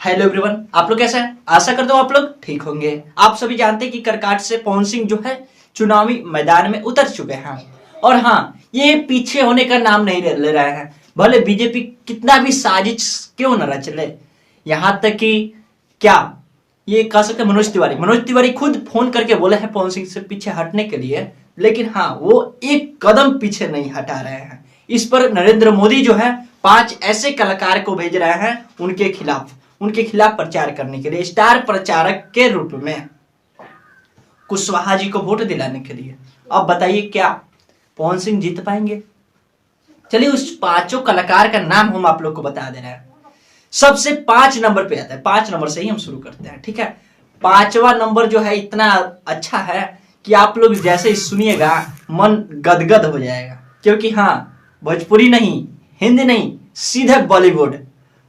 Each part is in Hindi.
हेलो एवरीवन, आप लोग कैसे हैं? आशा करता हूँ आप लोग ठीक होंगे। आप सभी जानते हैं कि करकाट से पवन सिंह जो है चुनावी मैदान में उतर चुके हैं और हाँ, ये पीछे होने का नाम नहीं ले रहे हैं। भले बीजेपी कितना भी साजिश क्यों न रच ले, यहाँ तक कि क्या ये कह सकते मनोज तिवारी खुद फोन करके बोले हैं पवन सिंह से पीछे हटने के लिए, लेकिन हाँ, वो एक कदम पीछे नहीं हटा रहे हैं। इस पर नरेंद्र मोदी जो है 5 ऐसे कलाकार को भेज रहे हैं उनके खिलाफ प्रचार करने के लिए, स्टार प्रचारक के रूप में कुशवाहा जी को वोट दिलाने के लिए। अब बताइए क्या पवन सिंह जीत पाएंगे? चलिए उस 5 कलाकार का नाम हम आप लोग को बता दे रहे हैं। सबसे 5 नंबर पे आता है, 5 नंबर से ही हम शुरू करते हैं, ठीक है। 5वां नंबर जो है इतना अच्छा है कि आप लोग जैसे ही सुनिएगा मन गदगद हो जाएगा, क्योंकि हाँ, भोजपुरी नहीं, हिंदी नहीं, सीधे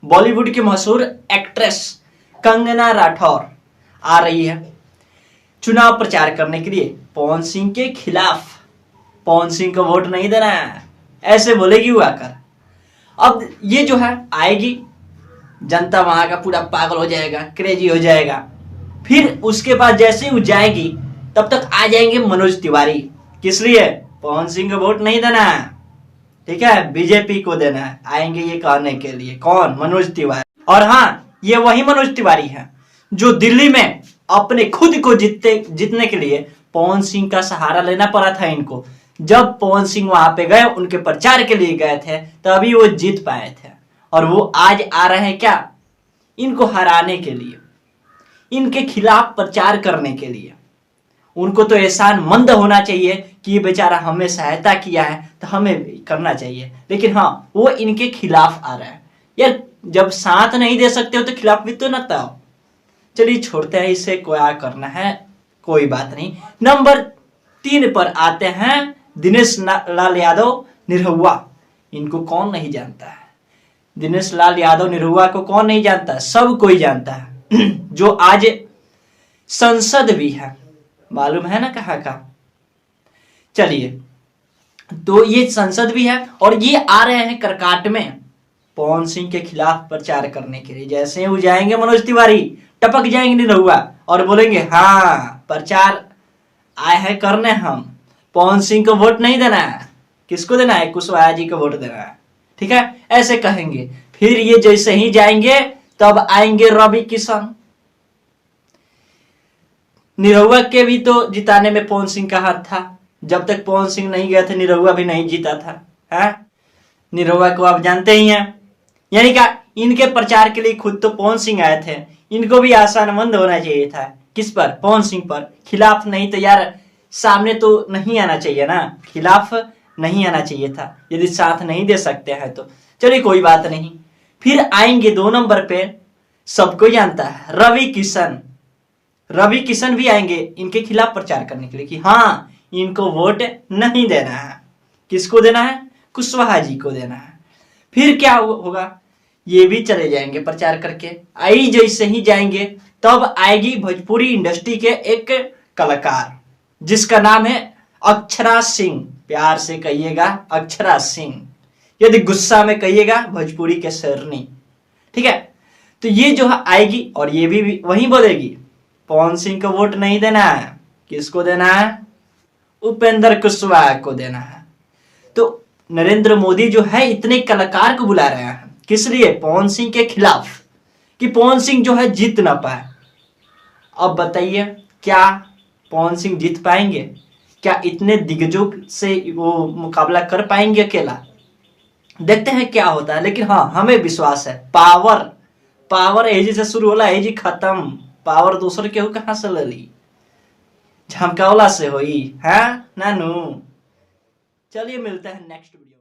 बॉलीवुड की मशहूर एक्ट्रेस कंगना राठौर आ रही है चुनाव प्रचार करने के लिए पवन सिंह के खिलाफ। पवन सिंह को वोट नहीं देना है, ऐसे बोलेगी वो आकर। अब ये जो है आएगी, जनता वहां का पूरा पागल हो जाएगा, क्रेजी हो जाएगा। फिर उसके बाद जैसे ही वो जाएगी तब तक आ जाएंगे मनोज तिवारी। किस लिए? पवन सिंह को वोट नहीं देना है, ठीक है, बीजेपी को देना है। आएंगे ये कहने के लिए। कौन? मनोज तिवारी। और हाँ, ये वही मनोज तिवारी है जो दिल्ली में अपने खुद को जीतने के लिए पवन सिंह का सहारा लेना पड़ा था इनको। जब पवन सिंह वहां पे गए, उनके प्रचार के लिए गए थे, तभी वो जीत पाए थे। और वो आज आ रहे हैं क्या? इनको हराने के लिए, इनके खिलाफ प्रचार करने के लिए। उनको तो एहसान मंद होना चाहिए कि ये बेचारा हमें सहायता किया है तो हमें करना चाहिए, लेकिन हाँ, वो इनके खिलाफ आ रहा है। यार, जब साथ नहीं दे सकते हो तो खिलाफ भी तो न था। चलिए छोड़ते हैं, इसे क्या करना है, कोई बात नहीं। नंबर 3 पर आते हैं दिनेश लाल यादव निरहुआ। इनको कौन नहीं जानता है? दिनेश लाल यादव निरहुआ को कौन नहीं जानता? सब कोई जानता है। जो आज संसद भी है, मालूम है ना कहाँ का? चलिए, तो ये संसद भी है और ये आ रहे हैं करकाट में पवन सिंह के खिलाफ प्रचार करने के लिए। जैसे वो जाएंगे मनोज तिवारी, टपक जाएंगे निरहुआ और बोलेंगे हाँ, प्रचार आए हैं करने, हम पवन सिंह को वोट नहीं देना है। किसको देना है? कुशवाहा जी को वोट देना है, ठीक है, ऐसे कहेंगे। फिर ये जैसे ही जाएंगे तब आएंगे रवि किशन। निरहुआ के भी तो जिताने में पवन सिंह का हाथ था। जब तक पवन सिंह नहीं गए थे, निरहुआ भी नहीं जीता था, है? निरहुआ को आप जानते ही हैं। यानी क्या, इनके प्रचार के लिए खुद तो पवन सिंह आए थे, इनको भी आसानमंद होना चाहिए था। किस पर? पवन सिंह पर। खिलाफ नहीं तो यार, सामने तो नहीं आना चाहिए ना, खिलाफ नहीं आना चाहिए था यदि साथ नहीं दे सकते हैं तो। चलिए कोई बात नहीं। फिर आएंगे 2 नंबर पे, सबको जानता है, रवि किशन भी आएंगे इनके खिलाफ प्रचार करने के लिए कि हाँ, इनको वोट नहीं देना है। किसको देना है? कुशवाहा जी को देना है। फिर क्या होगा? ये भी चले जाएंगे प्रचार करके। आई जैसे ही जाएंगे तब आएगी भोजपुरी इंडस्ट्री के एक कलाकार जिसका नाम है अक्षरा सिंह। प्यार से कहिएगा अक्षरा सिंह, यदि गुस्सा में कहिएगा भोजपुरी के शेरनी, ठीक है। तो ये जो है आएगी और ये भी वही बोलेगी पवन सिंह को वोट नहीं देना है। किसको देना है? उपेंद्र कुशवाहा को देना है। तो नरेंद्र मोदी जो है इतने कलाकार को बुला रहे हैं, किस लिए? पवन सिंह के खिलाफ, कि पवन सिंह जो है जीत ना पाए। अब बताइए क्या पवन सिंह जीत पाएंगे? क्या इतने दिग्गजों से वो मुकाबला कर पाएंगे अकेला? देखते हैं क्या होता है। लेकिन हाँ, हमें विश्वास है, पावर एजी से शुरू होला, एजी खत्म। पावर दूसरे केहू कहां से ले ली? झमकावला से होई है नानू। चलिए मिलते हैं नेक्स्ट वीडियो।